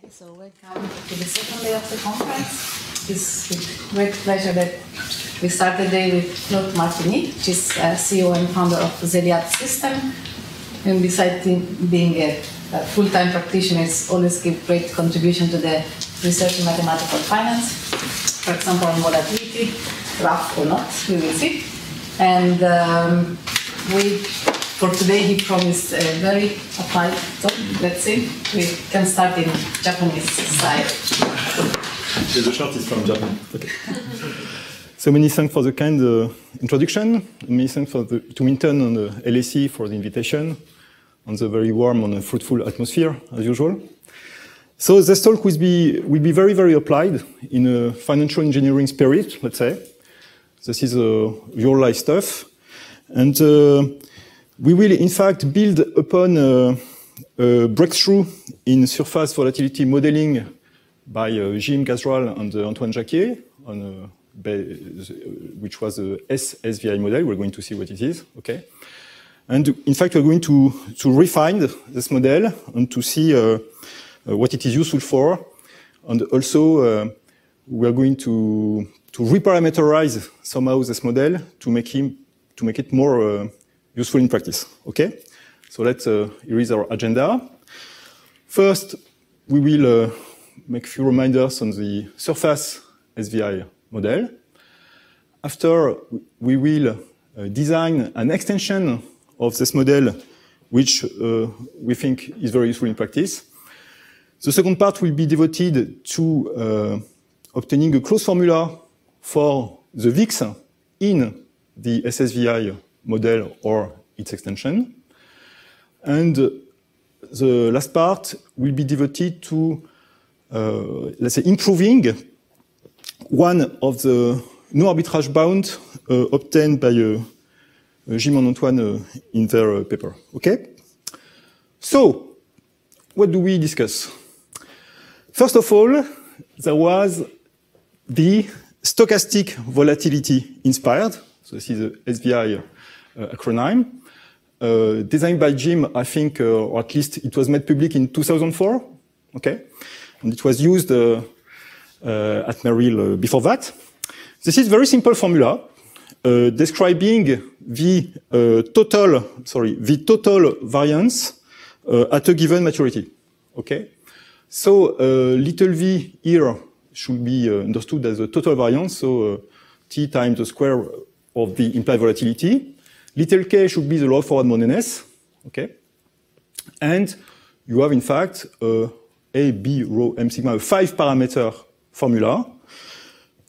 Okay, so welcome to the second day of the conference. It's with great pleasure that we start the day with Claude Martini, which is CEO and founder of Zeliat System. And besides being a full-time practitioner, it's always give great contribution to the research in mathematical finance. For example, on volatility, rough or not, we will see. And for today, he promised a very applied topic. Let's see. We can start in Japanese side. The short is from Japan. Okay. So many thanks for the kind introduction. Many thanks to Minton and the LSE for the invitation on the very warm and fruitful atmosphere, as usual. So this talk will be very, very applied in a financial engineering spirit, let's say. This is real-life stuff. And we will, in fact, build upon a breakthrough in surface volatility modeling by Jim Gazral and Antoine Jacquier, which was a SSVI model. We're going to see what it is, okay? And in fact, we're going to refine this model and to see what it is useful for. And also, we're going to reparameterize somehow this model to make it more useful in practice, okay? So let's here is our agenda. First, we will make a few reminders on the surface SVI model. After, we will design an extension of this model, which we think is very useful in practice. The second part will be devoted to obtaining a closed formula for the VIX in the SSVI model or its extension. And the last part will be devoted to, let's say, improving one of the no arbitrage bound obtained by Jim and Antoine in their paper. Okay? So, what do we discuss? First of all, there was the stochastic volatility inspired. So this is the SVI acronym, designed by Jim, I think, or at least it was made public in 2004, okay? And it was used at Merrill before that. This is a very simple formula describing the total variance at a given maturity, okay? So little v here should be understood as the total variance, so t times the square of the implied volatility. Little k should be the log forward moneyness, okay? And you have, in fact, A, B, rho, M, sigma, a 5-parameter formula,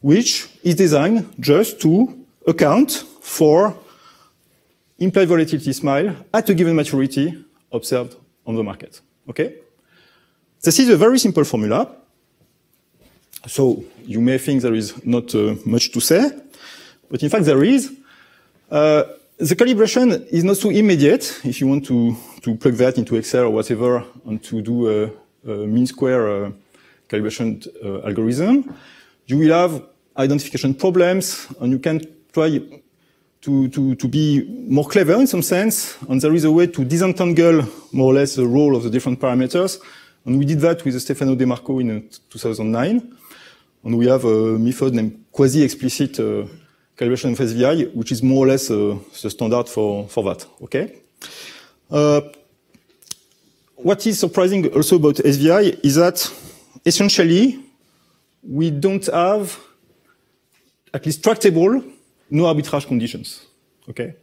which is designed just to account for implied volatility smile at a given maturity observed on the market, okay? This is a very simple formula. So you may think there is not much to say, but in fact there is. The calibration is not so immediate if you want to plug that into Excel or whatever and to do a mean square calibration algorithm. You will have identification problems and you can try to be more clever in some sense. And there is a way to disentangle more or less the role of the different parameters. And we did that with Stefano De Marco in 2009. And we have a method named quasi-explicit calibration of SVI, which is more or less the standard for that, okay? What is surprising also about SVI is that essentially we don't have, at least tractable, no arbitrage conditions, okay?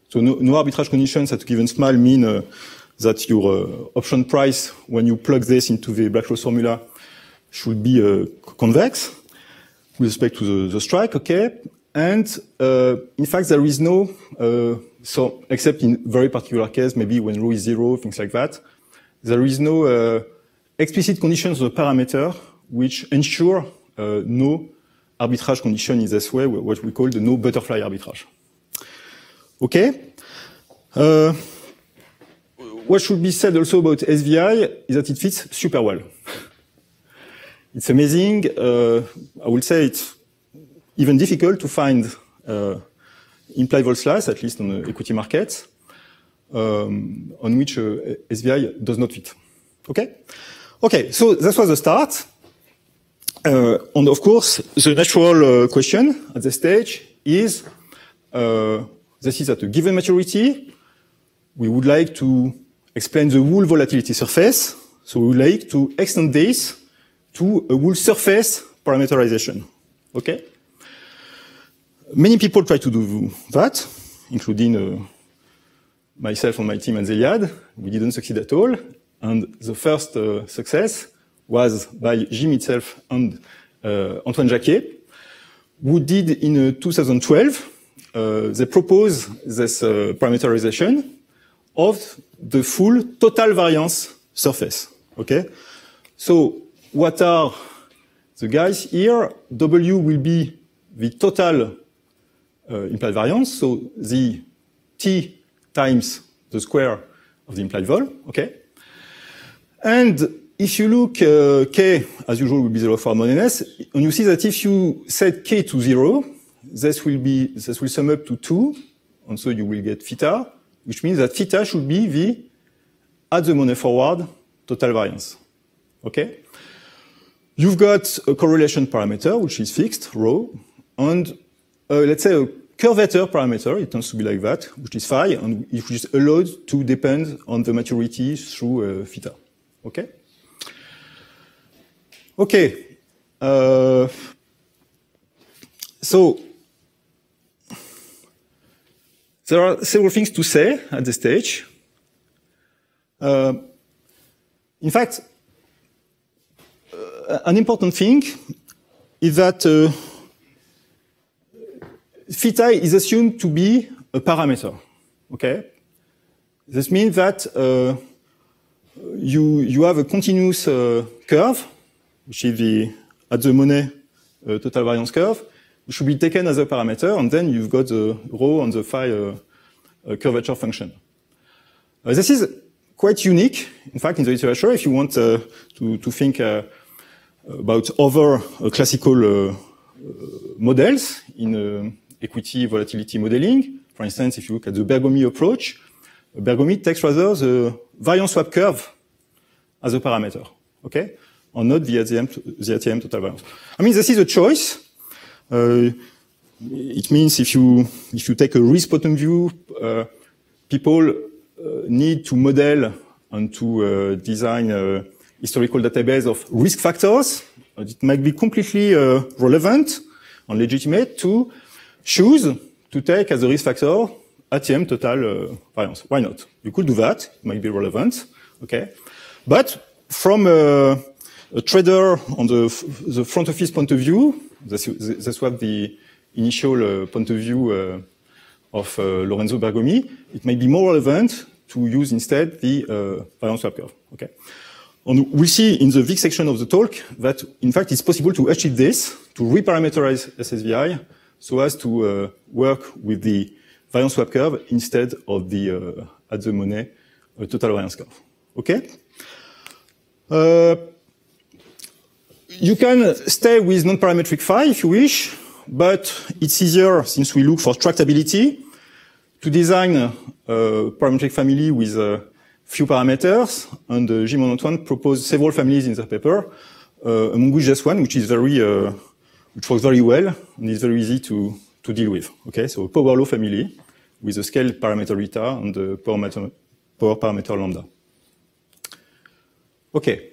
So no arbitrage conditions at a given smile mean that your option price, when you plug this into the Black-Scholes formula, should be convex with respect to the strike, okay? And in fact, there is no, so except in very particular case, maybe when rho is 0, things like that, there is no explicit conditions of the parameter which ensure no arbitrage condition in this way, what we call the no butterfly arbitrage. Okay? What should be said also about SVI is that it fits super well. It's amazing. I would say it's even difficult to find implied vol slice, at least on the equity markets, on which SVI does not fit. Okay? Okay, so that was the start. And of course, the natural question at this stage is, this is at a given maturity. We would like to explain the whole volatility surface. So we would like to extend this to a whole surface parameterization. Okay? Many people try to do that, including myself and my team at Zeliad. We didn't succeed at all. And the first success was by Jim itself and Antoine Jacquet, who did in 2012, they proposed this parameterization of the full total variance surface. Okay? So what are the guys here? W will be the total implied variance, so the T times the square of the implied vol, okay? And if you look, K, as usual, will be 0 for harmonious, and you see that if you set K to 0, this will sum up to 2, and so you will get theta, which means that theta should be the at the money forward total variance, okay? You've got a correlation parameter, which is fixed, rho, and let's say a curvature parameter, it tends to be like that, which is phi, and which is allowed to depend on the maturity through theta. Okay? Okay. So, there are several things to say at this stage. In fact, an important thing is that theta is assumed to be a parameter. Okay? This means that you have a continuous curve, which is the at the money total variance curve, which should be taken as a parameter, and then you've got the rho and the phi curvature function. This is quite unique, in fact, in the literature. If you want to think about other classical models in equity volatility modeling, for instance, if you look at the Bergomi approach, Bergomi takes rather the variance swap curve as a parameter, okay, or not the ATM total variance. I mean, this is a choice. It means if you take a risk bottom view, people need to model and to design a historical database of risk factors. It might be completely relevant and legitimate to choose to take as a risk factor ATM total variance. Why not? You could do that. It might be relevant. Okay, but from a trader on the front office point of view, that's what the initial point of view of Lorenzo Bergomi. It might be more relevant to use instead the variance swap curve. Okay, and we'll see in the VIC section of the talk that in fact it's possible to achieve this, to reparameterize SSVI so as to work with the variance swap curve instead of the at the money total variance curve. Okay. You can stay with non-parametric phi if you wish, but it's easier, since we look for tractability, to design a parametric family with few parameters, and Jim and Antoine propose several families in their paper, among which just one, which is which works very well and is very easy to deal with. Okay, so a power law family with a scale parameter eta and the power parameter lambda. Okay.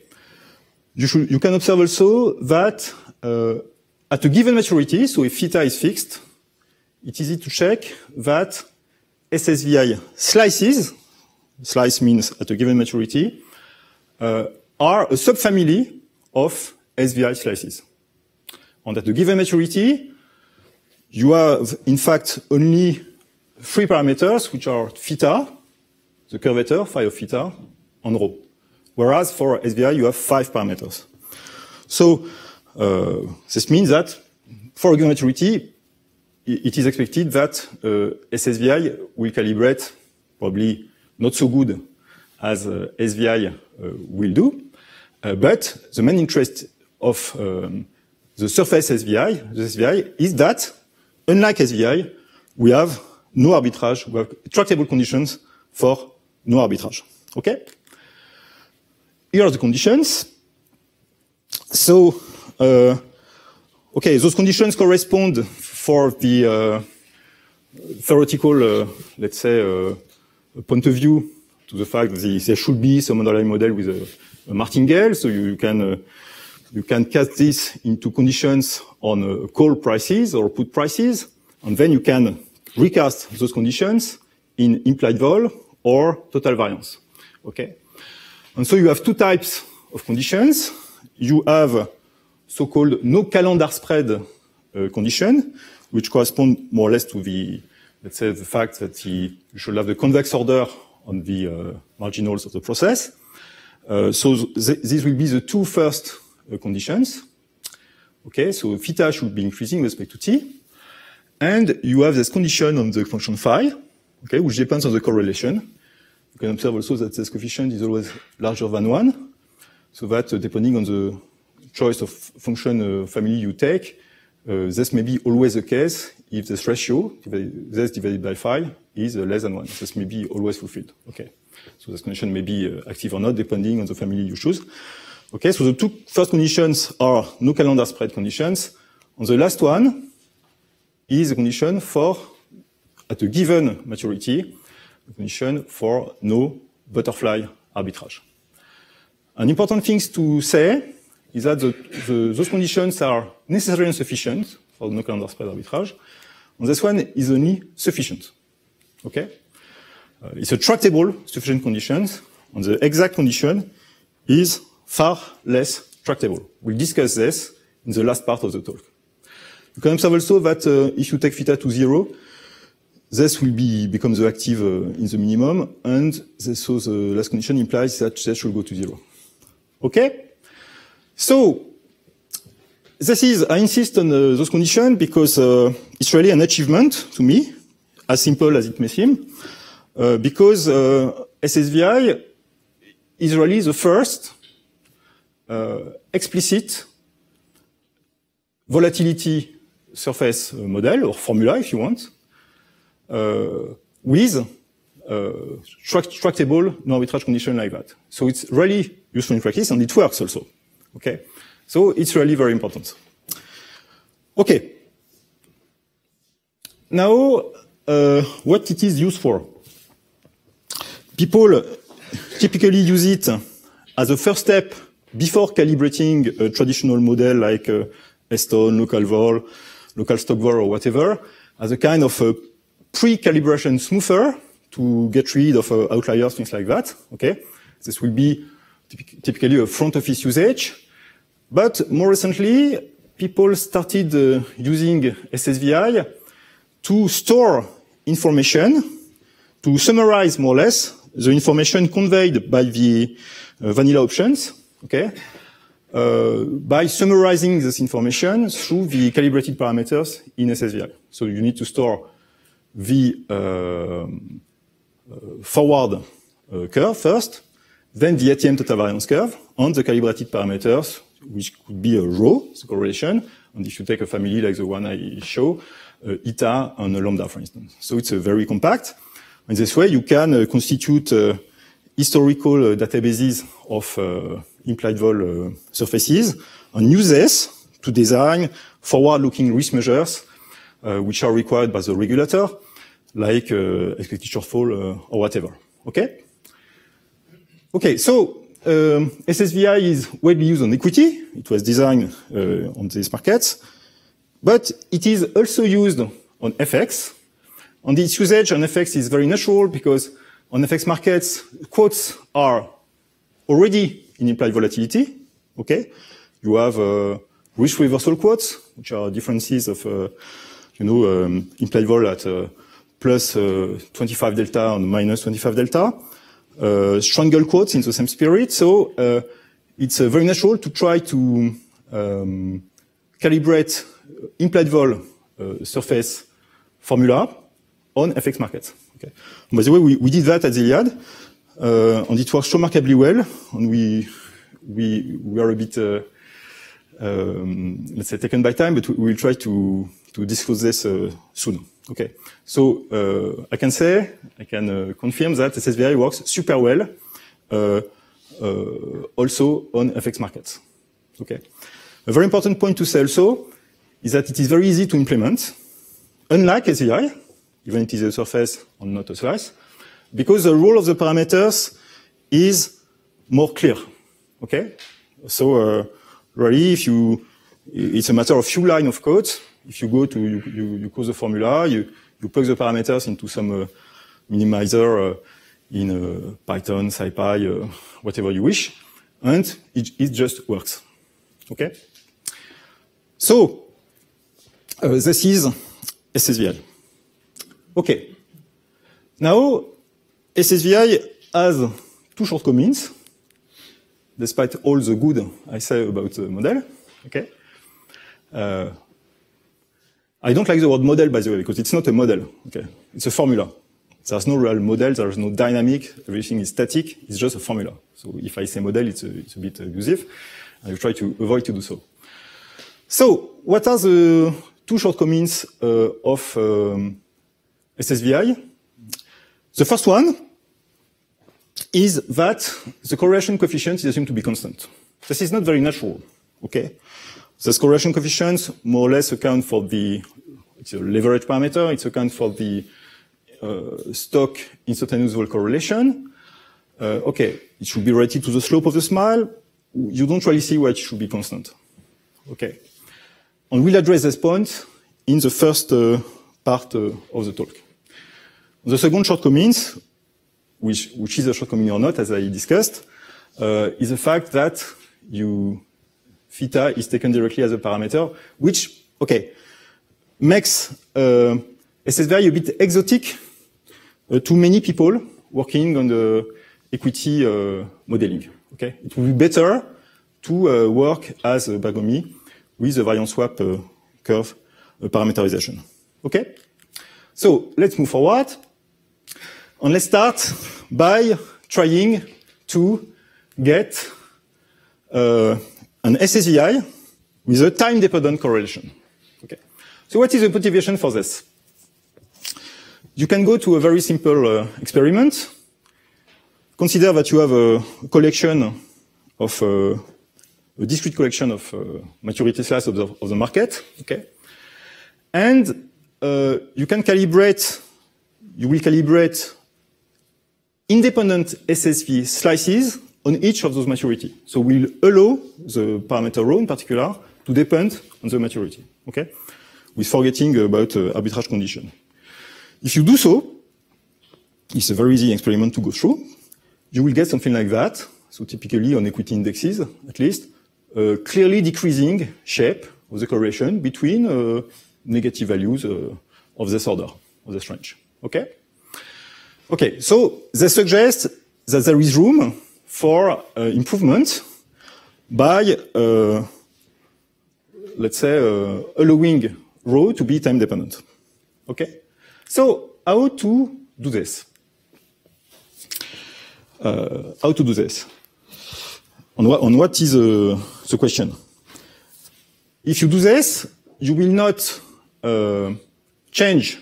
You can observe also that at a given maturity, so if theta is fixed, it's easy to check that SSVI slices, slice means at a given maturity, are a subfamily of SVI slices. And at a given maturity, you have, in fact, only 3 parameters, which are theta, the curvature, phi of theta, and rho. Whereas for SVI, you have 5 parameters. So this means that for a given maturity, it is expected that SSVI will calibrate probably not so good as SVI will do. But the main interest of the surface SVI, the SVI, is that, unlike SVI, we have no arbitrage, we have tractable conditions for no arbitrage. Okay? Here are the conditions. So, okay, those conditions correspond for the theoretical, let's say, point of view to the fact that there should be some underlying model with a martingale. So you can cast this into conditions on call prices or put prices, and then you can recast those conditions in implied vol or total variance. Okay, and so you have two types of conditions. You have so-called no calendar spread condition, which correspond more or less to the, let's say, the fact that you should have the convex order on the marginals of the process. So these will be the two first conditions. Okay, so theta should be increasing with respect to t. And you have this condition on the function phi, okay, which depends on the correlation. You can observe also that this coefficient is always larger than 1. So that depending on the choice of function family you take, this may be always the case if this ratio, this divided by phi, is less than 1. This may be always fulfilled. Okay. So this condition may be active or not, depending on the family you choose. Okay, so the two first conditions are no calendar spread conditions. And the last one is a condition for, at a given maturity, a condition for no butterfly arbitrage. An important thing to say is that those conditions are necessary and sufficient for no calendar spread arbitrage. And this one is only sufficient. Okay? It's a tractable sufficient conditions, and the exact condition is far less tractable. We'll discuss this in the last part of the talk. You can observe also that if you take theta to 0, this will become the active in the minimum, and so the last condition implies that this should go to 0. Okay? So, this is, I insist on those conditions because it's really an achievement to me, as simple as it may seem, because SSVI is really the first explicit volatility surface model, or formula if you want, with tractable no-arbitrage condition like that. So it's really useful in practice, and it works also. Okay? So it's really very important. Okay. Now, what it is used for. People typically use it as a first step before calibrating a traditional model like Eston, local vol, local stock vol, or whatever, as a kind of a pre-calibration smoother to get rid of outliers, things like that. Okay, this will be typically a front office usage. But more recently, people started using SSVI to store information, to summarize more or less the information conveyed by the vanilla options, okay, by summarizing this information through the calibrated parameters in SSVI. So you need to store the forward curve first, then the ATM total variance curve, and the calibrated parameters, which could be a rho, the correlation, and if you take a family like the one I show, eta and a lambda, for instance. So it's very compact. In this way, you can constitute historical databases of implied vol surfaces and use this to design forward-looking risk measures, which are required by the regulator, like expected shortfall or whatever. Okay? Okay, so SSVI is widely used on equity. It was designed on these markets. But it is also used on FX. And its usage on FX is very natural because on FX markets, quotes are already in implied volatility. Okay? You have risk reversal quotes, which are differences of, implied vol at plus 25 delta and minus 25 delta. Strangle quotes in the same spirit. So it's very natural to try to calibrate implied vol surface formula on FX markets. Okay. By the way, we did that at the Iliad, and it works remarkably well. And we are a bit, let's say, taken by time, but we will try to discuss this soon. Okay. So I can confirm that SSVI works super well, also on FX markets. Okay. A very important point to say also is that it is very easy to implement, unlike SVI, even if it is a surface or not a slice, because the role of the parameters is more clear. Okay. So really, it's a matter of few lines of code. If you go to you code the formula, you plug the parameters into some minimizer in Python, SciPy, whatever you wish, and it just works. Okay. So this is SSVI. Okay. Now SSVI has two shortcomings, despite all the good I say about the model. Okay. I don't like the word model, by the way, because it's not a model. Okay. It's a formula. There's no real model. There's no dynamic. Everything is static. It's just a formula. So if I say model, it's a bit abusive. I will try to avoid to do so. So what are the two shortcomings of SSVI? The first one is that the correlation coefficient is assumed to be constant. This is not very natural. Okay. This correlation coefficient more or less account for it's a leverage parameter. It's account for the stock instantaneous wall correlation. Okay, it should be related to the slope of the smile. You don't really see why it should be constant. Okay. And we'll address this point in the first part of the talk. The second shortcomings, which is a shortcoming or not, as I discussed, is the fact that theta is taken directly as a parameter, which, okay, makes SSVI a bit exotic to many people working on the equity modeling. Okay, it would be better to work as a Bergomi with the variance swap curve parameterization. Okay, so let's move forward, and let's start by trying to get an SSVI with a time-dependent correlation. Okay, so what is the motivation for this? You can go to a very simple experiment. Consider that you have a collection of a discrete collection of maturity slices of the market. Okay, and you will calibrate independent SSV slices on each of those maturity. So we'll allow the parameter rho in particular to depend on the maturity. Okay, with forgetting about arbitrage condition. If you do so, it's a very easy experiment to go through. You will get something like that. So typically on equity indexes, at least, a clearly decreasing shape of the correlation between negative values of this order, of this range. Okay? Okay, so they suggest that there is room for improvement by, let's say, allowing rho to be time dependent. Okay? So how to do this? How to do this? On what is the question? If you do this, you will not change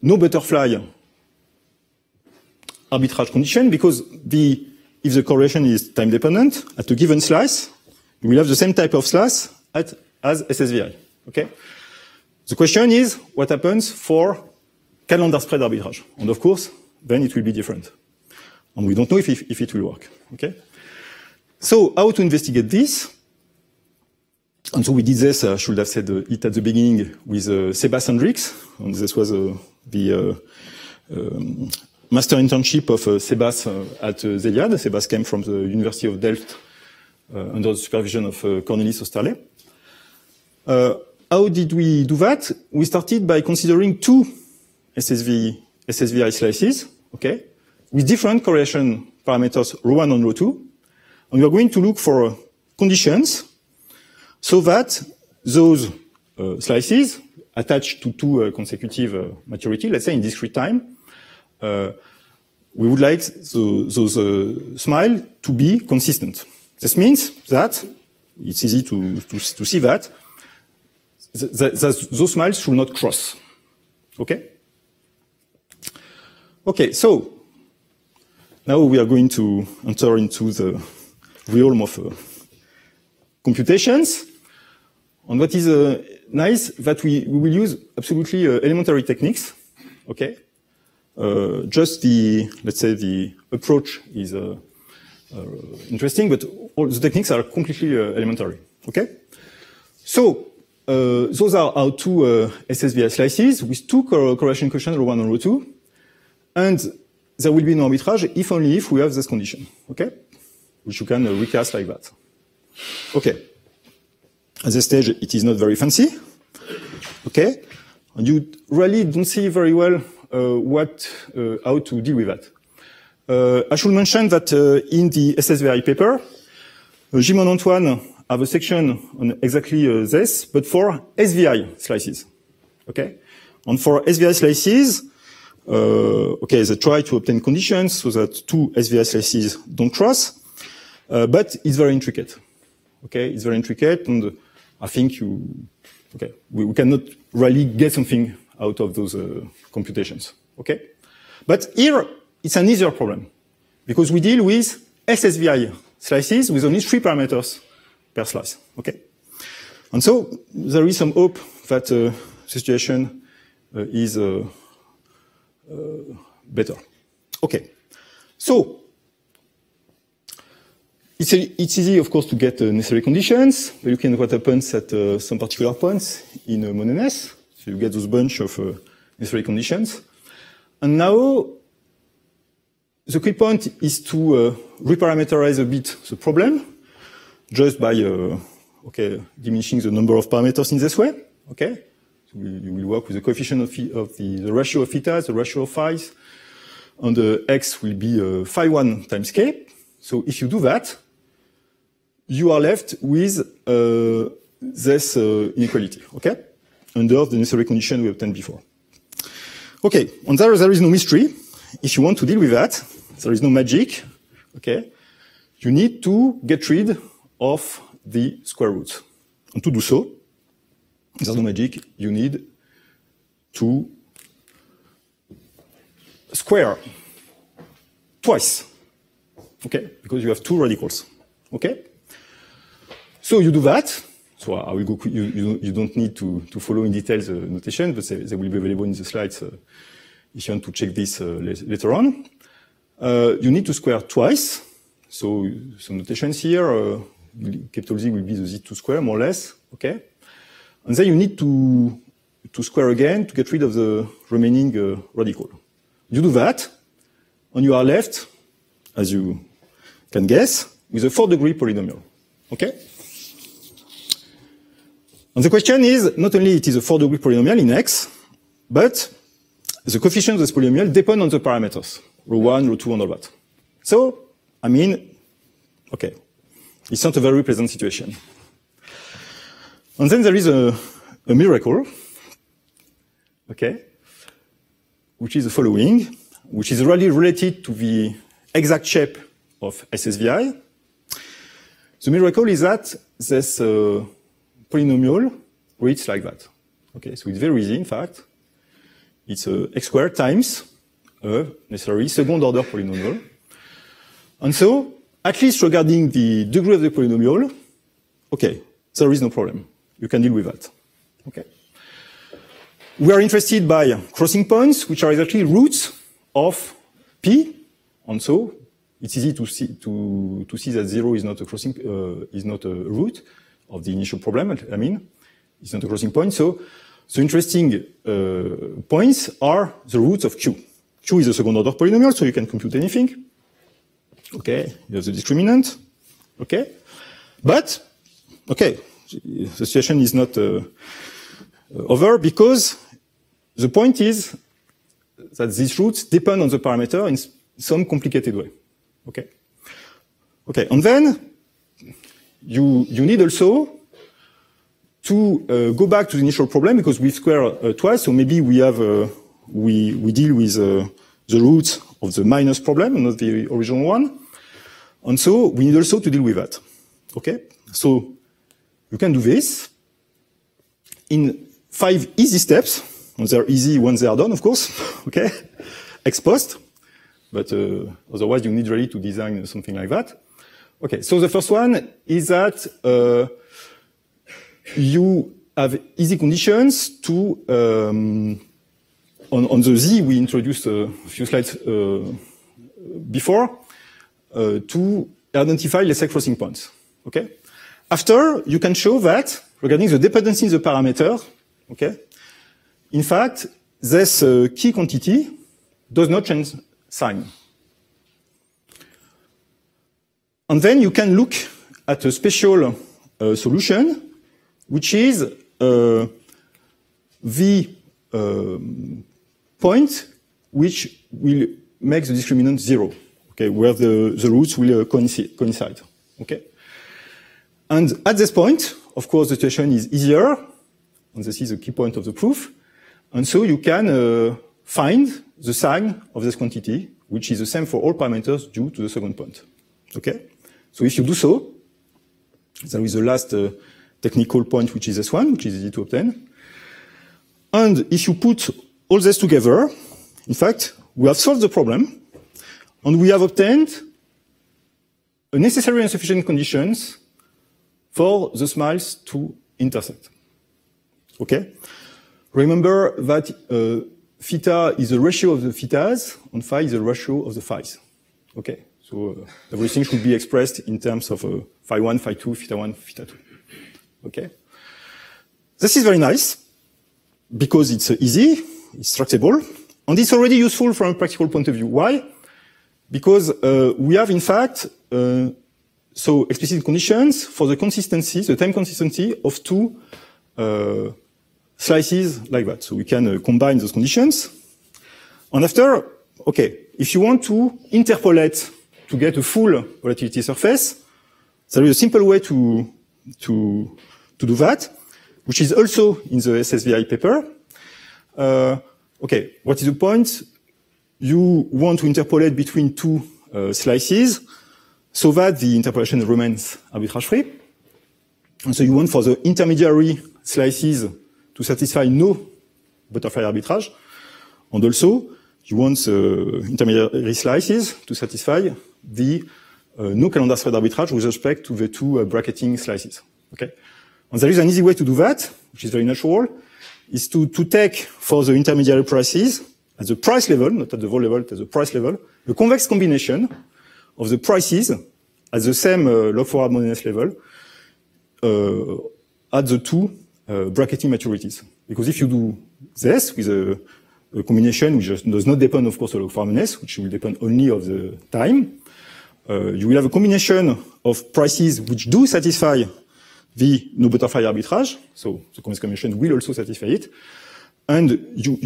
no butterfly arbitrage condition, because if the correlation is time dependent at a given slice, you will have the same type of slice as SSVI. Okay? The question is, what happens for calendar spread arbitrage? And of course, then it will be different. And we don't know if it will work. Okay? So how to investigate this? And so we did this, I should have said it at the beginning, with Sebas Hendricks. And this was the master internship of Sebas at Zeliad. Sebas came from the University of Delft under the supervision of Cornelis Oosterlee. How did we do that? We started by considering two SSVI slices, okay, with different correlation parameters, ρ1 and ρ2. And we are going to look for conditions so that those slices attached to two consecutive maturity, let's say in discrete time, we would like those smile to be consistent. This means that it's easy to see that those smiles should not cross. Okay? Okay, so now we are going to enter into the realm of computations. And what is nice that we will use absolutely elementary techniques. Okay, just let's say the approach is interesting, but all the techniques are completely elementary. Okay, so those are our two SSVI slices with two correlation coefficients, ρ1 and ρ2, and there will be no arbitrage if only if we have this condition. Okay, which you can recast like that. Okay. At this stage, it is not very fancy. Okay, and you really don't see very well how to deal with that. I should mention that in the SSVI paper, Jim and Antoine have a section on exactly this, but for SVI slices. Okay, and for SVI slices, okay, they try to obtain conditions so that two SVI slices don't cross, but it's very intricate. Okay, it's very intricate, and I think we cannot really get something out of those computations. Okay, but here it's an easier problem because we deal with SSVI slices with only 3 parameters per slice. Okay, and so there is some hope that the situation is better. Okay, so. It's easy, of course, to get necessary conditions. But look at what happens at some particular points in Moneness. So you get those bunch of necessary conditions. And now, the key point is to reparameterize a bit the problem, just by diminishing the number of parameters in this way. Okay, so you will work with the coefficient of the ratio of theta, the ratio of phi's, and the x will be phi1 times k. So if you do that, you are left with this inequality, okay? Under the necessary condition we obtained before. Okay, and there is no mystery. If you want to deal with that, there is no magic, okay? You need to get rid of the square roots. And to do so, there's no magic, you need to square twice, okay? Because you have 2 radicals, okay? So you do that. So I will go. You don't need to follow in detail the notation, but they will be available in the slides if you want to check this later on. You need to square twice. So some notations here. Capital Z will be the Z2 square, more or less. Okay. And then you need to square again to get rid of the remaining radical. You do that, and you are left, as you can guess, with a 4-degree polynomial. Okay. And the question is, not only it is a 4-degree polynomial in X, but the coefficients of this polynomial depend on the parameters, ρ1, ρ2, and all that. So, I mean, okay, it's not a very pleasant situation. And then there is a miracle, okay, which is the following, which is really related to the exact shape of SSVI. The miracle is that this polynomial reads like that. Okay, so it's very easy, in fact. It's x squared times a necessary second order polynomial. And so, at least regarding the degree of the polynomial, okay, there is no problem. You can deal with that. Okay. We are interested by crossing points, which are exactly roots of P. And so, it's easy to see that 0 is not a crossing, is not a root of the initial problem. I mean, it's not a crossing point. So, the interesting points are the roots of Q. Q is a second order polynomial, so you can compute anything. Okay, you have the discriminant. Okay, but okay, the situation is not over because the point is that these roots depend on the parameter in some complicated way. Okay, okay, and then you need also to go back to the initial problem because we square twice, so maybe we have we deal with the roots of the minus problem and not the original one. And so we need also to deal with that. Okay? So you can do this in 5 easy steps. And they're easy once they are done, of course. Okay? Ex post. But otherwise you need really to design something like that. Okay, so the first one is that you have easy conditions to, on the Z we introduced a few slides before, to identify let's say crossing points. Okay. After, you can show that regarding the dependency in the parameter, okay, in fact, this key quantity does not change sign. And then you can look at a special solution, which is the point which will make the discriminant 0, okay, where the roots will coincide, okay? And at this point, of course, the situation is easier, and this is the key point of the proof, and so you can find the sign of this quantity, which is the same for all parameters due to the second point, okay? So if you do so, there is the last technical point, which is this one, which is easy to obtain. And if you put all this together, in fact, we have solved the problem, and we have obtained a necessary and sufficient conditions for the smiles to intersect. Okay? Remember that theta is the ratio of the thetas, and phi is the ratio of the phis. Okay? So everything should be expressed in terms of phi 1, phi 2, theta 1, theta 2. Okay? This is very nice, because it's easy, it's tractable, and it's already useful from a practical point of view. Why? Because we have, in fact, so explicit conditions for the consistency, the time consistency of two slices like that. So we can combine those conditions. And after, okay, if you want to interpolate to get a full relativity surface, there is a simple way to do that, which is also in the SSVI paper. Okay, what is the point? You want to interpolate between two slices so that the interpolation remains arbitrage-free. And so you want for the intermediary slices to satisfy no butterfly arbitrage. And also, you want the intermediary slices to satisfy the no calendar spread arbitrage with respect to the two bracketing slices. Okay? And there is an easy way to do that, which is very natural, is to take for the intermediary prices at the price level, not at the vol level, at the price level, the convex combination of the prices at the same log4 harmonious level at the two bracketing maturities. Because if you do this with a combination which does not depend, of course, on log4 harmonious, which will depend only of the time, you will have a combination of prices which do satisfy the no butterfly arbitrage, so the convex combination will also satisfy it, and you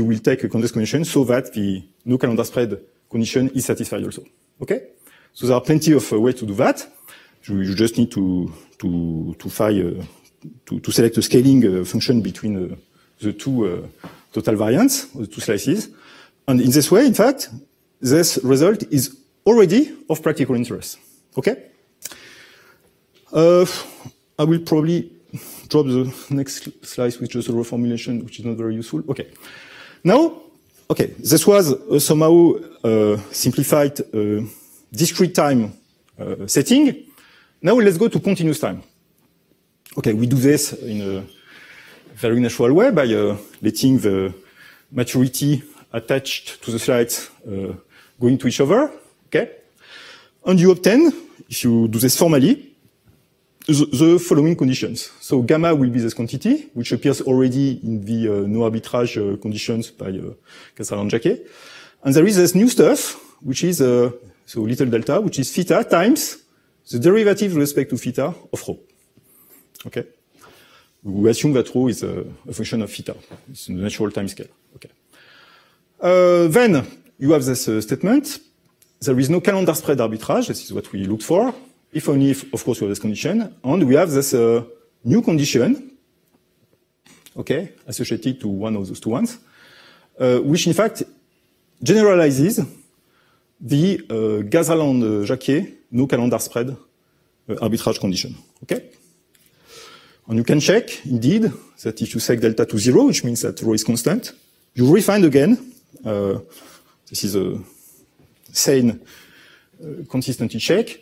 will take a convex combination so that the no calendar spread condition is satisfied also. Okay? So there are plenty of ways to do that. You just need to select a scaling function between the two total variants, the two slices, and in this way, in fact, this result is already of practical interest. Okay? I will probably drop the next slide with just a reformulation, which is not very useful. Okay. Now, okay, this was somehow simplified discrete time setting. Now let's go to continuous time. Okay, we do this in a very natural way by letting the maturity attached to the slides going to each other. Okay, and you obtain, if you do this formally, the following conditions. So gamma will be this quantity, which appears already in the no arbitrage conditions by Casal and Jacquet. And there is this new stuff, which is so little delta, which is theta times the derivative with respect to theta of rho. Okay. We assume that rho is a function of theta. It's a natural time scale. Okay. Then you have this statement. There is no calendar spread arbitrage. This is what we looked for. If only if, of course, we have this condition. And we have this new condition, okay, associated to one of those two ones, which in fact generalizes the Ghazal and Jacquet no calendar spread arbitrage condition. Okay? And you can check, indeed, that if you set delta to 0, which means that rho is constant, you refine again, this is a sane consistency check,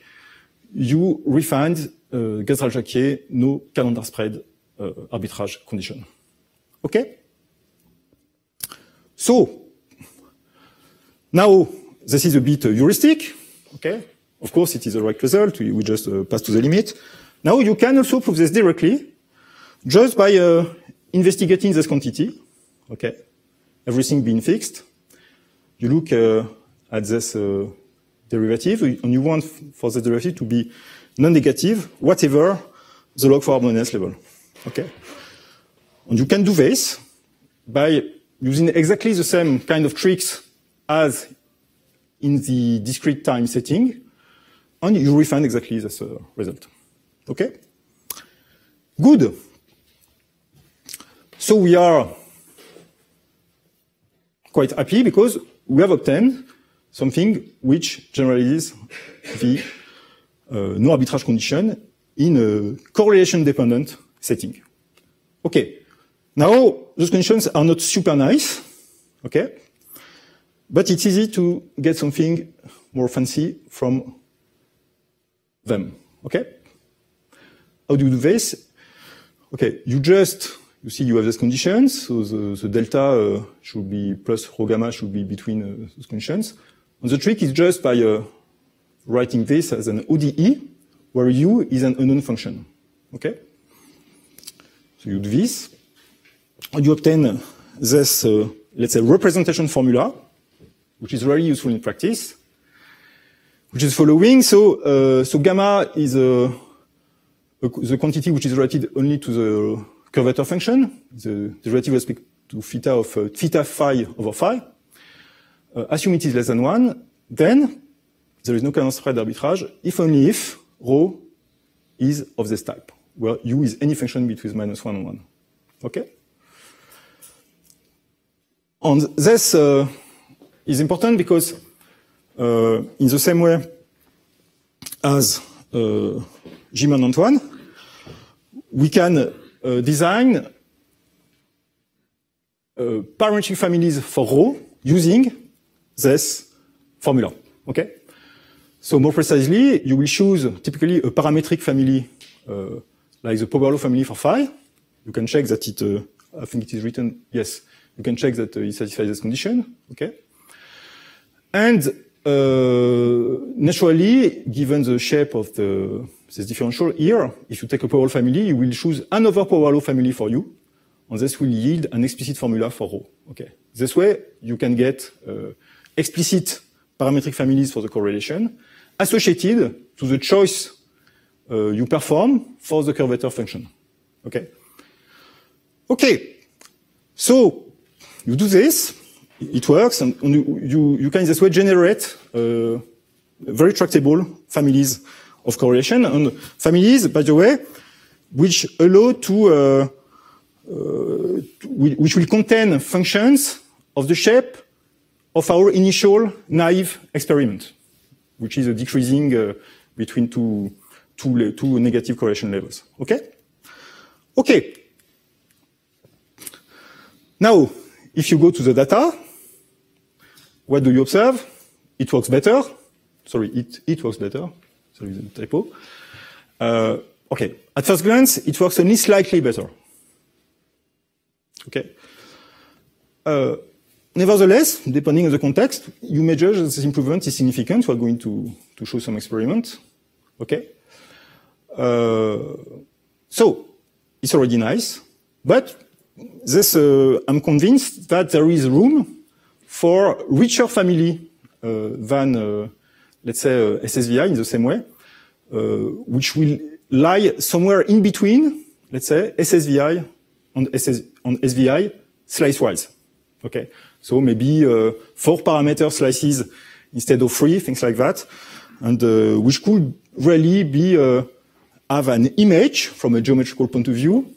you refined Gersdal-Jacquier no calendar spread arbitrage condition. Okay? So, now this is a bit heuristic. Okay? Of course, it is the right result. We just pass to the limit. Now you can also prove this directly just by investigating this quantity. Okay? Everything being fixed. You look at this derivative, and you want for the derivative to be non-negative, whatever the log for harmonious level. Okay? And you can do this by using exactly the same kind of tricks as in the discrete time setting, and you refine exactly this result. Okay? Good. So we are quite happy because we have obtained something which generalizes the no arbitrage condition in a correlation-dependent setting. Okay. Now, those conditions are not super nice, okay? But it's easy to get something more fancy from them, okay? How do you do this? Okay, you see you have these conditions, so the delta should be plus rho gamma should be between those conditions. And the trick is just by writing this as an ODE, where U is an unknown function, okay? So you do this. And you obtain this, let's say, representation formula, which is very useful in practice, which is following. So gamma is the quantity which is related only to the curvature function, the derivative with respect to theta of theta phi over phi. Assume it is less than 1, then there is no calendar spread arbitrage, if only if rho is of this type, where U is any function between -1 and 1. Okay? And this is important because in the same way as Jim and Antoine, we can design parametric families for rho using this formula. Okay? So more precisely, you will choose typically a parametric family like the power law family for phi. You can check that it, I think it is written, yes. You can check that it satisfies this condition, okay? And naturally, given the shape of this differential here, if you take a power law family, you will choose another power law family for you, and this will yield an explicit formula for rho. Okay. This way, you can get explicit parametric families for the correlation associated to the choice you perform for the curvature function. Okay. Okay. So you do this, it works, and you can this way generate very tractable families of correlation, and families, by the way, which allow to which will contain functions of the shape of our initial naive experiment, which is a decreasing between two negative correlation levels. Okay? Okay. Now, if you go to the data, what do you observe? It works better. Sorry, it works better. Sorry, the typo. Okay. At first glance, it works only slightly better. Okay. Nevertheless, depending on the context, you may judge that this improvement is significant. We are going to show some experiments. Okay. So it's already nice, but this I'm convinced that there is room for richer family than let's say SSVI in the same way, which will lie somewhere in between, let's say SSVI and SVI slice-wise. Okay, so maybe 4 parameter slices instead of 3, things like that, and which could really be have an image from a geometrical point of view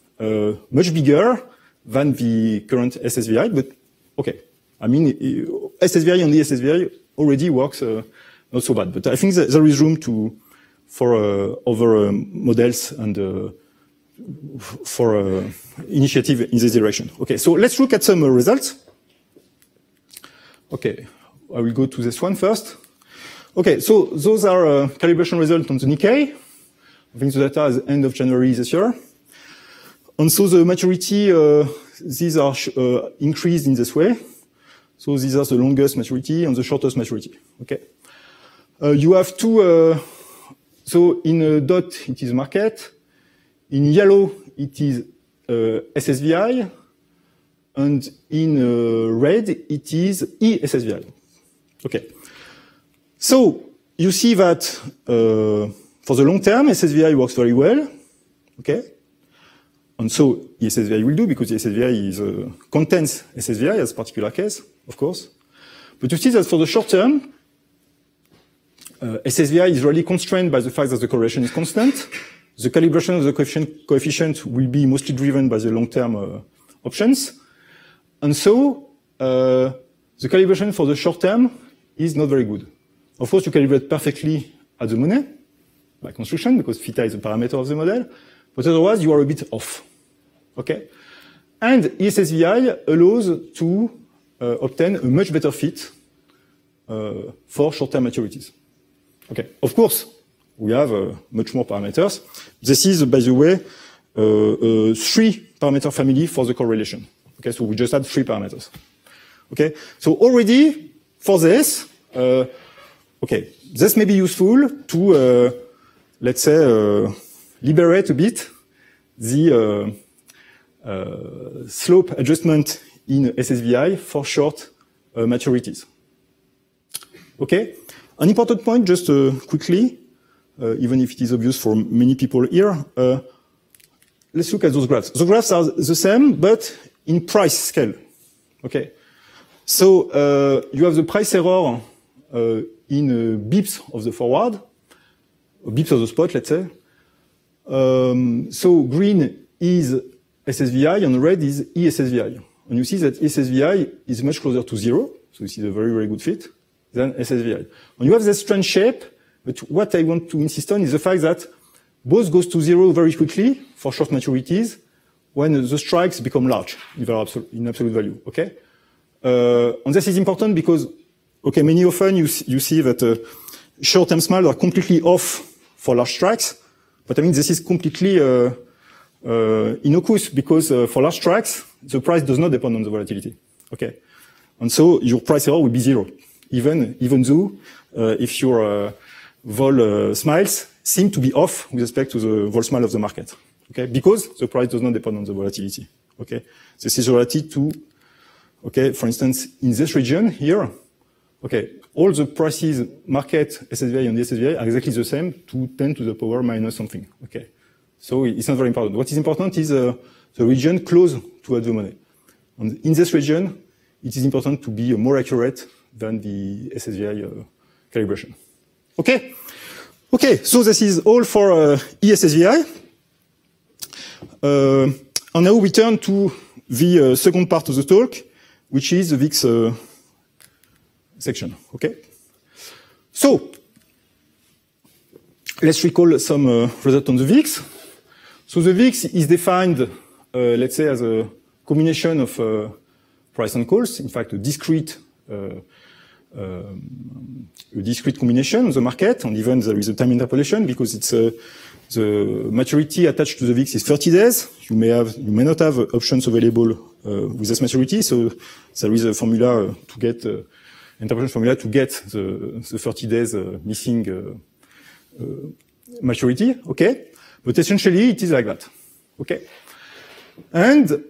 much bigger than the current SSVI. But okay, I mean SSVI and the SSVI already works not so bad. But I think that there is room for other models and for initiative in this direction. Okay, so let's look at some results. Okay, I will go to this one first. Okay, so those are calibration results on the Nikkei. I think the data is end of January this year. And so the maturity, these are increased in this way. So these are the longest maturity and the shortest maturity. Okay. You have two, so in a dot it is market, in yellow it is SSVI, and in red it is eSSVI. Okay. So you see that for the long term, SSVI works very well. Okay. And so eSSVI will do, because eSSVI is contains SSVI as a particular case, of course. But you see that for the short term, SSVI is really constrained by the fact that the correlation is constant. The calibration of the coefficient will be mostly driven by the long-term options. And so the calibration for the short term is not very good. Of course, you calibrate perfectly at the money by construction, because theta is a parameter of the model, but otherwise you are a bit off. Okay? And eSSVI allows to obtain a much better fit for short-term maturities. Okay. Of course, we have much more parameters. This is, by the way, a 3-parameter family for the correlation. Okay, so we just had 3 parameters. Okay, so already for this, okay, this may be useful to, let's say, liberate a bit the slope adjustment in SSVI for short maturities. Okay, an important point, just quickly, even if it is obvious for many people here, let's look at those graphs. The graphs are the same, but in price scale. Okay, so you have the price error in bips of the forward, bips of the spot, let's say. So green is SSVI and red is eSSVI. And you see that eSSVI is much closer to 0, so this is a very, very good fit, than SSVI. And you have this strange shape, but what I want to insist on is the fact that both goes to 0 very quickly for short maturities when the strikes become large in absolute value, okay? And this is important because, okay, many often you see that short-term SMAL are completely off for large strikes, but I mean, this is completely innocuous because for large strikes, the price does not depend on the volatility, okay? And so your price error will be 0, even though if your vol smiles seem to be off with respect to the vol smile of the market, okay? Because the price does not depend on the volatility, okay? This is related to, okay, for instance, in this region here, okay, all the prices, market, SSVI and SSVI are exactly the same to 10 to the power minus something, okay? So it's not very important. What is important is the region close to at the money. And in this region, it is important to be more accurate than the SSVI calibration. Okay? Okay, so this is all for eSSVI. And now we turn to the second part of the talk, which is the VIX section. Okay? So, let's recall some results on the VIX. So the VIX is defined, let's say, as a combination of price and calls, in fact, a discrete combination of the market, and even there is a time interpolation because it's the maturity attached to the VIX is 30 days. You may not have options available with this maturity, so there is a formula to get interpolation formula to get the 30 days missing maturity. Okay, but essentially it is like that. Okay, and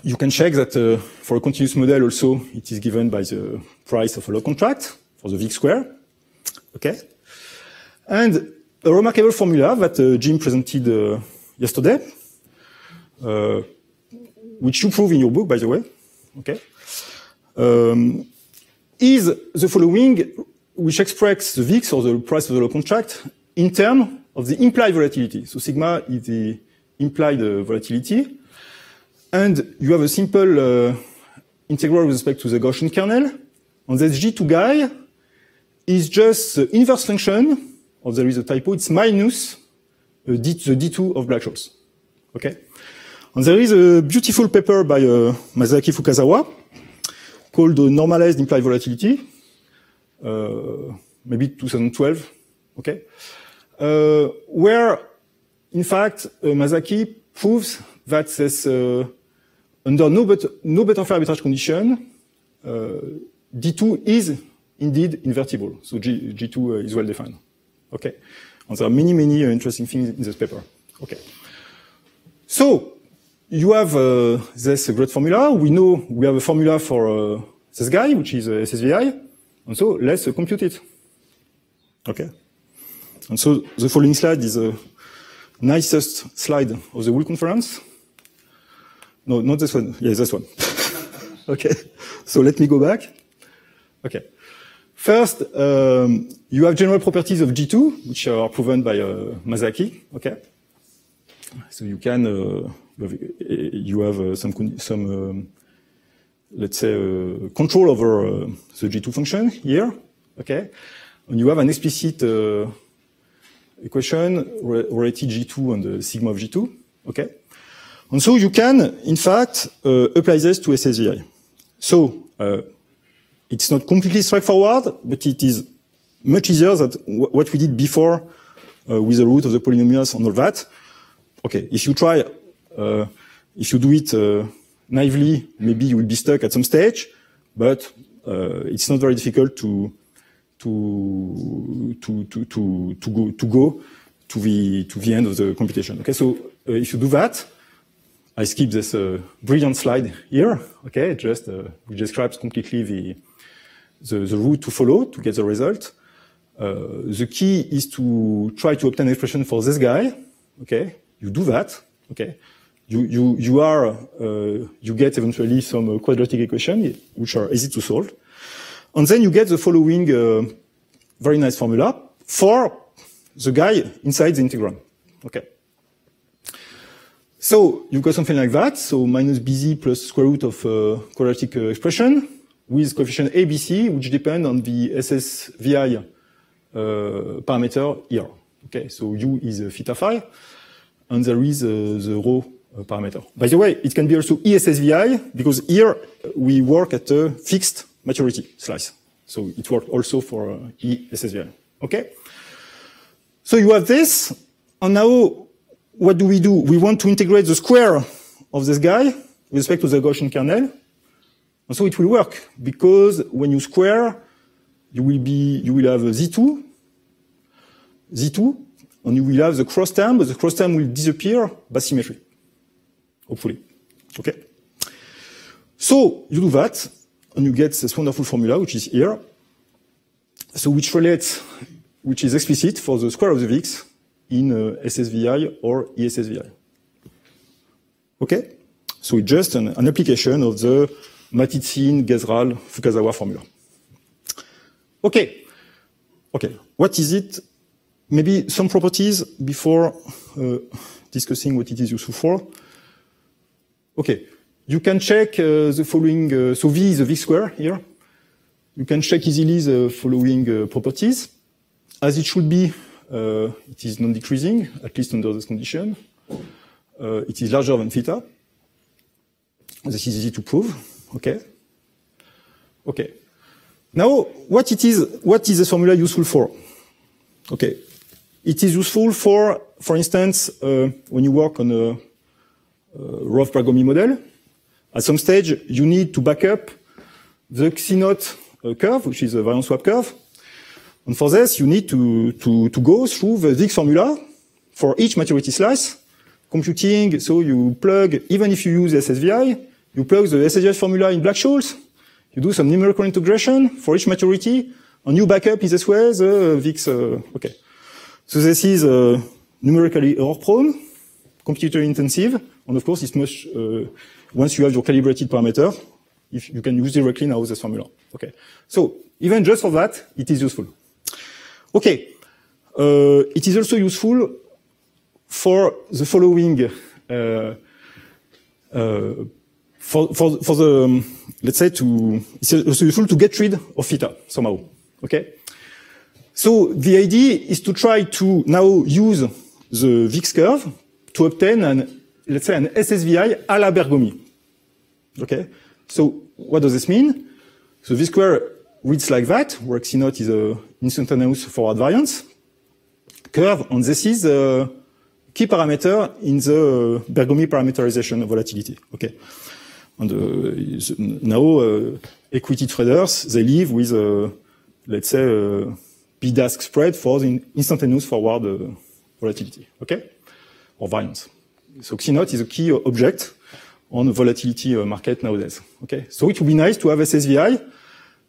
you can check that for a continuous model also, it is given by the price of a log contract for the VIX square. Okay. And a remarkable formula that Jim presented yesterday, which you prove in your book, by the way, okay, is the following, which expresses the VIX or the price of the log contract in terms of the implied volatility. So sigma is the implied volatility. And you have a simple integral with respect to the Gaussian kernel. And this G2 guy is just the inverse function of, there is a typo, it's minus the D2 of Black-Scholes. Okay? And there is a beautiful paper by Masaki Fukazawa called Normalized Implied Volatility, maybe 2012, okay, where, in fact, Masaki proves that this, under no butterfly arbitrage condition, D2 is indeed invertible. So G2 is well defined. Okay, and there are many interesting things in this paper. Okay, so you have this great formula. We know we have a formula for this guy, which is SSVI, and so let's compute it. Okay, and so the following slide is the nicest slide of the whole conference. No, not this one. Yes, this one. Okay, so let me go back. Okay. First, you have general properties of G2, which are proven by Masaki. Okay, so you can you have some let's say control over the G2 function here. Okay, and you have an explicit equation related G2 and the sigma of G2. Okay, and so you can in fact apply this to SSVI. So it's not completely straightforward, but it is much easier than what we did before with the root of the polynomials and all that. Okay, if you try, if you do it naively, maybe you will be stuck at some stage, but it's not very difficult to go to the end of the computation. Okay, so if you do that, I skip this brilliant slide here. Okay, just which describes completely the route to follow to get the result. The key is to try to obtain an expression for this guy. Okay, you do that. Okay, you get eventually some quadratic equation which are easy to solve, and then you get the following very nice formula for the guy inside the integral. Okay. So you've got something like that. So minus BZ plus square root of quadratic expression with coefficient ABC, which depend on the SSVI parameter here. Okay, so U is theta phi, and there is the rho parameter. By the way, it can be also ESSVI, because here we work at a fixed maturity slice. So it works also for ESSVI. Okay? So you have this, and now what do? We want to integrate the square of this guy with respect to the Gaussian kernel. And so it will work, because when you square, you will have a Z2, and you will have the cross term, but the cross term will disappear by symmetry. Hopefully. Okay? So you do that, and you get this wonderful formula, which is here. So which is explicit for the square of the Vx in SSVI or ESSVI. Okay? So it's just an application of the Matizin, Gezral, Fukazawa formula. Okay. Okay. What is it? Maybe some properties before discussing what it is useful for. Okay. You can check the following, so V is a V square here. You can check easily the following properties. As it should be, it is non-decreasing, at least under this condition. It is larger than theta. This is easy to prove. Okay. Okay. Now, what is this formula useful for? Okay. It is useful for instance, when you work on a Roth-Bergomi model. At some stage, you need to back up the Xi0 curve, which is a variance swap curve. And for this, you need to go through the Vx formula for each maturity slice, computing. So you plug, even if you use SSVI, you plug the SSVI formula in Black-Scholes. You do some numerical integration for each maturity, and you back up in this way the Vx. Okay. So this is numerically error-prone, computer-intensive, and of course, it's much once you have your calibrated parameter, if you can use directly now this formula. Okay. So even just for that, it is useful. Okay. It is also useful for the following, for the, let's say it's also useful to get rid of theta somehow. Okay. So the idea is to try to now use the Vx curve to obtain let's say an SSVI à la Bergomi. Okay. So what does this mean? So V square reads like that, where Xi naught is an instantaneous forward variance curve, and this is a key parameter in the Bergomi parameterization of volatility. Okay, and now equity traders, they live with let's say bid-ask spread for the instantaneous forward volatility. Okay, or variance. So Xi naught is a key object on the volatility market nowadays. Okay, so it would be nice to have SSVI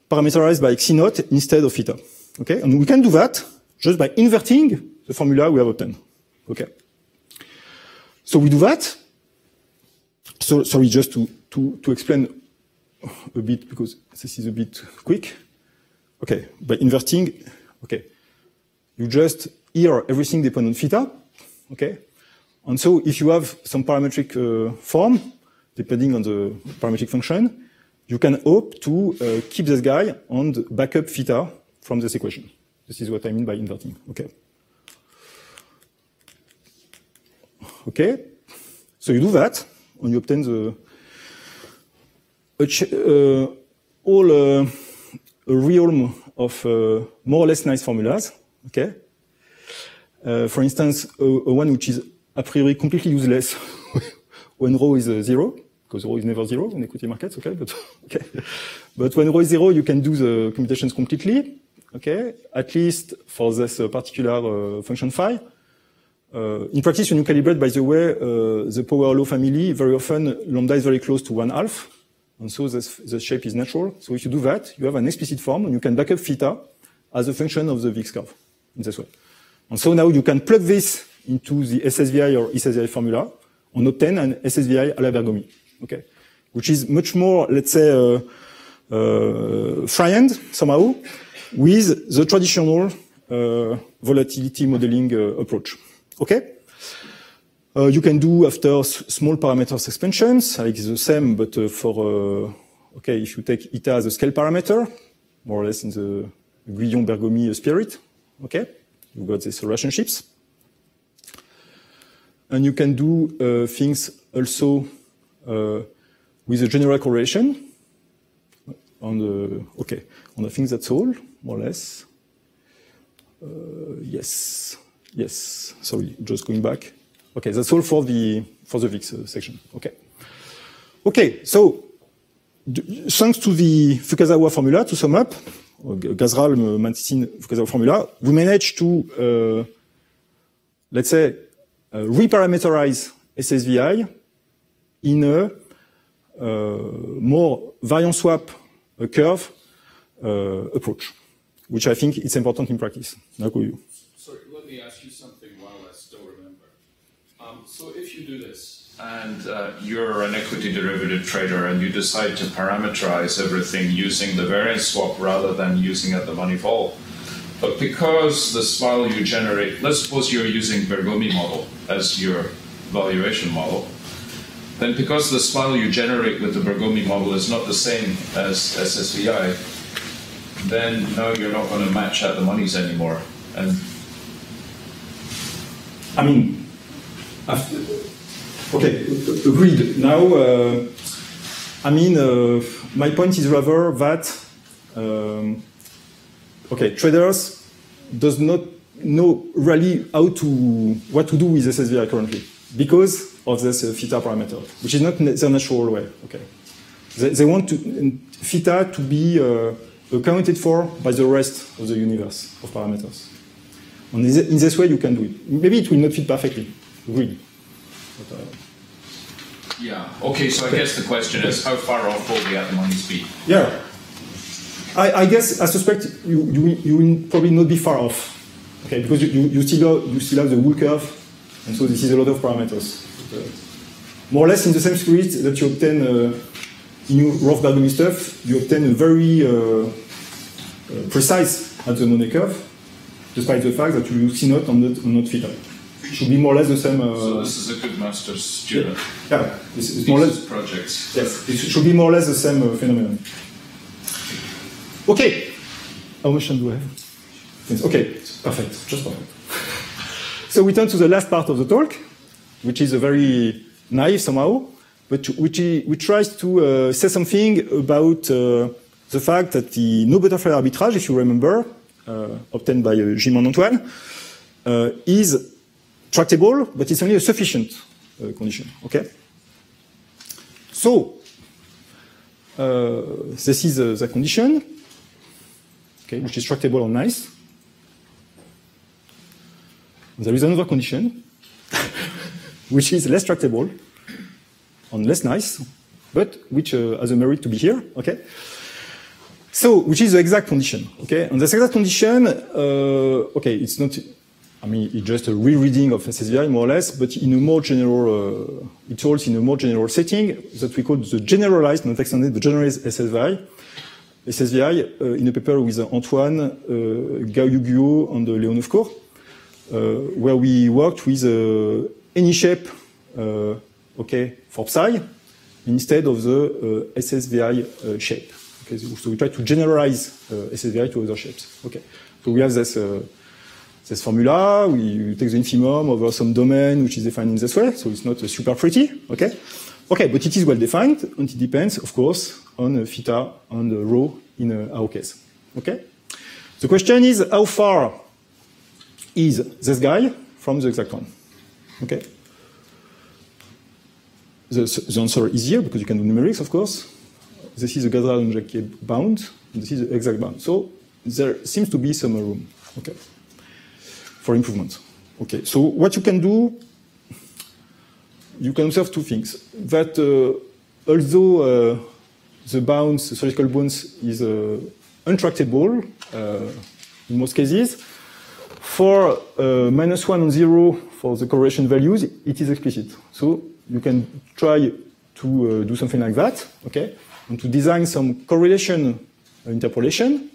parameterized by Xi naught instead of theta. Okay, and we can do that just by inverting the formula we have obtained. Okay, so we do that. So sorry, just to explain a bit because this is a bit quick. Okay, by inverting, okay, you just here everything depends on theta. Okay, and so if you have some parametric form depending on the parametric function, you can hope to keep this guy and back up theta from this equation. This is what I mean by inverting. Okay. Okay. So you do that, and you obtain the a realm of more or less nice formulas. Okay. For instance, a one which is a priori completely useless when rho is 0. Because rho is never 0 in equity markets, okay? But when rho is 0, you can do the computations completely, okay? At least for this particular function phi. In practice, when you calibrate, by the way, the power law family, very often lambda is very close to 1/2, and so the shape is natural. So if you do that, you have an explicit form, and you can back up theta as a function of the VIX curve in this way. And so now you can plug this into the SSVI or SSVI formula and obtain an SSVI à la Bergomi. Okay, which is much more, let's say, free-hand somehow with the traditional volatility modeling approach. Okay, you can do after small parameters expansions, like the same, but for okay, if you take eta as a scale parameter, more or less in the Guillon-Bergomi spirit. Okay, you've got these relationships, and you can do things also. With a general correlation on the, okay, on the things that's all, more or less. Yes, sorry, just going back. Okay, that's all for the VIX section, okay. Okay, so, thanks to the Fukazawa formula, to sum up, Gazral, Mantissin, Fukazawa formula, we managed to, let's say, reparameterize SSVI in a more variance swap curve approach, which I think is important in practice. Sorry, let me ask you something while I still remember. So if you do this, and you're an equity derivative trader, and you decide to parameterize everything using the variance swap rather than using at the money vol, but because the smile you generate, let's suppose you're using Bergomi model as your valuation model, then because the smile you generate with the Bergomi model is not the same as SSVI, then now you're not going to match at the monies anymore. And I mean, okay, agreed. Now, I mean, my point is rather that, okay, traders does not know really what to do with SSVI currently because of this theta parameter, which is not the natural way. Okay, they want theta to be accounted for by the rest of the universe of parameters. And in this way, you can do it. Maybe it will not fit perfectly. Agreed. But, yeah. Okay. So I guess the question is, how far off will the at-the-monies be? Yeah. I guess I suspect you will probably not be far off. Okay, because you still have the Wool curve, and so this is a lot of parameters. More or less in the same spirit that you obtain in your rough Bergomi stuff, you obtain a very precise at the money curve, despite the fact that you use Xi naught and not theta. It should be more or less the same. So this is a good master's student. Yeah, it's more or less projects. Yes, it should be more or less the same phenomenon. Okay, how much time do I have? Okay, perfect, just perfect. So we turn to the last part of the talk, which is a very naive somehow, but which tries to say something about the fact that the no butterfly arbitrage, if you remember, obtained by Gilles and Antoine, is tractable, but it's only a sufficient condition. Okay. So this is the condition, okay, which is tractable on nice. There is another condition, which is less tractable on less nice, but which has a merit to be here. Okay. So, which is the exact condition, okay? And this exact condition, okay, it's not, I mean, it's just a rereading of SSVI, more or less, but in a more general, it holds in a more general setting that we call the generalized, not extended, the generalized SSVI, in a paper with Antoine, Gao Yuguo, and Leonov Cour, where we worked with any shape, okay, for psi, instead of the SSVI shape. Okay, so we try to generalize SSVI to other shapes. Okay, so we have this this formula. We take the infimum over some domain which is defined in this way. So it's not super pretty. Okay, okay, but it is well defined, and it depends, of course, on theta and rho in our case. Okay, the question is how far is this guy from the exact one? Okay, the answer is here because you can do numerics, of course. This is a Ghazal-Jacquier bound, and this is the exact bound. So there seems to be some room, okay, for improvement. Okay, so what you can do, you can observe two things. That although the bounds, the theoretical bounds, is untractable in most cases, for -1 and 0 for the correlation values, it is explicit. So you can try to do something like that, okay? And to design some correlation interpolation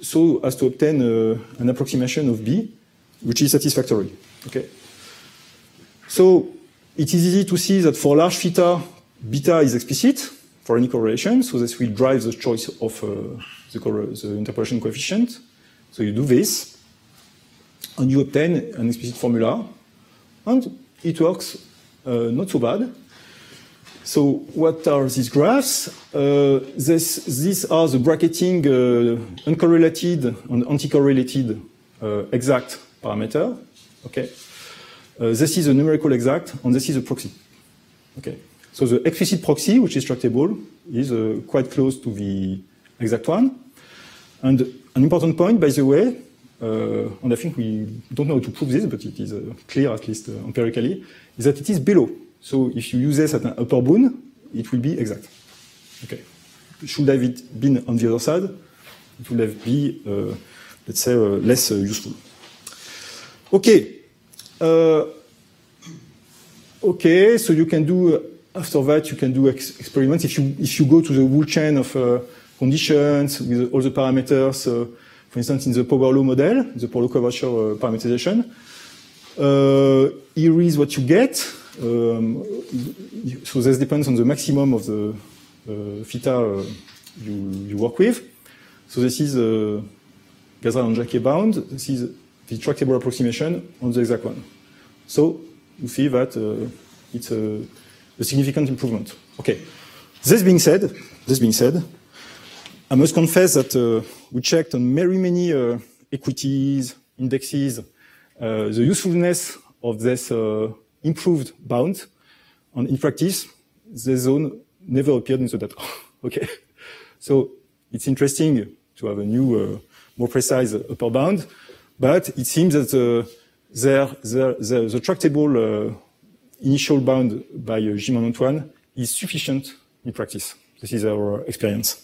so as to obtain an approximation of B, which is satisfactory. Okay. So it is easy to see that for large theta, beta is explicit for any correlation, so this will drive the choice of the interpolation coefficient. So you do this, and you obtain an explicit formula, and it works not so bad. So what are these graphs? These are the bracketing uncorrelated and anti-correlated exact parameter. Okay. This is a numerical exact, and this is a proxy. Okay. So the explicit proxy, which is tractable, is quite close to the exact one. And an important point, by the way, and I think we don't know how to prove this, but it is clear, at least empirically, is that it is below. So if you use this at an upper bound, it will be exact. Okay. Should have it been on the other side, it would have been, let's say, less useful. Okay. Okay. So you can do after that. You can do experiments. If you go to the whole chain of conditions with all the parameters, for instance, in the power law model, the power law curvature parameterization, here is what you get. So this depends on the maximum of the theta you work with. So this is Ghazal-Jacquier bound. This is the tractable approximation on the exact one. So you see that it's a significant improvement. Okay. This being said, I must confess that we checked on very many equities, indexes, the usefulness of this improved bound, and in practice, the zone never appeared in the data. Okay, so it's interesting to have a new, more precise upper bound, but it seems that the tractable initial bound by Gilles and Antoine is sufficient in practice. This is our experience.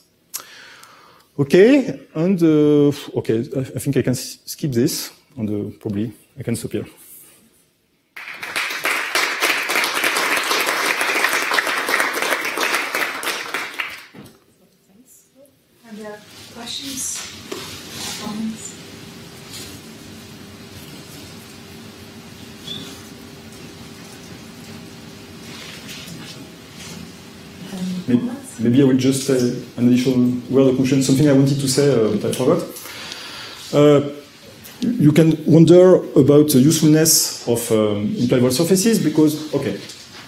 Okay, and okay, I think I can skip this, and probably I can stop here. Are there questions, comments? Maybe I will just say an additional word of caution, something I wanted to say, but I forgot. You can wonder about the usefulness of implied void surfaces because, okay,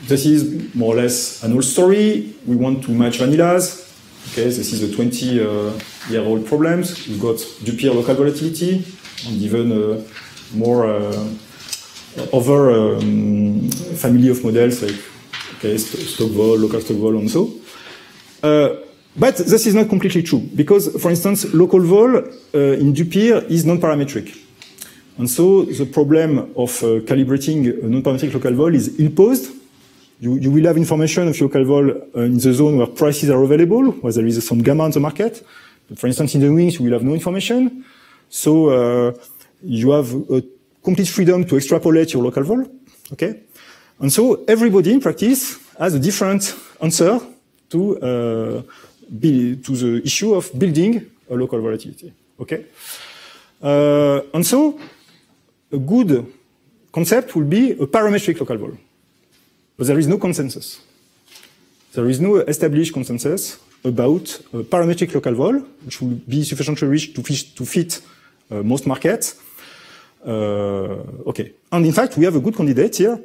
this is more or less an old story. We want to match vanillas. Okay, this is a 20-year-old problems. You've got Dupere local volatility, and even more other family of models like stock vol, local stock vol, and so. But this is not completely true, because, for instance, local vol in Dupere is non-parametric. And so the problem of calibrating a non-parametric local vol is ill-posed. You will have information of your local vol in the zone where prices are available, where there is some gamma on the market. But for instance, in the wings, you will have no information. So you have a complete freedom to extrapolate your local vol. Okay? And so everybody in practice has a different answer to the issue of building a local volatility. Okay? And so a good concept will be a parametric local vol. But there is no consensus. There is no established consensus about a parametric local vol, which will be sufficiently rich to fit most markets. Okay. And in fact, we have a good candidate here,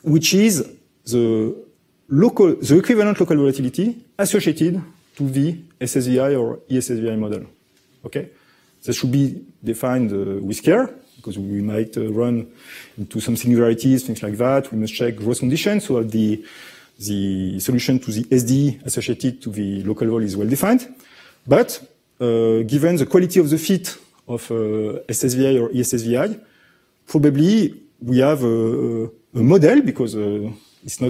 which is the equivalent local volatility associated to the SSVI or ESSVI model. Okay? This should be defined with care, because we might run into some singularities, things like that. We must check gross conditions, so the solution to the SD associated to the local vol is well defined. But given the quality of the fit of SSVI or ESSVI, probably we have a model, because it's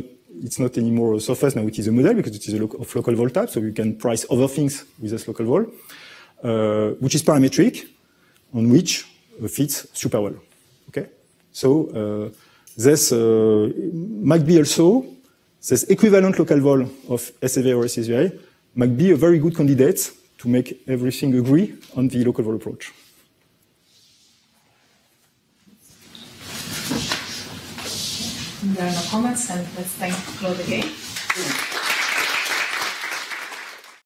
not anymore a surface, now it is a model, because it is of local vol type, so you can price other things with this local vol, which is parametric, on which fits super well. Okay? So this might be also, this equivalent local vol of SSVI or SSVI might be a very good candidate to make everything agree on the local vol approach. There are no comments, and let's thank Claude again.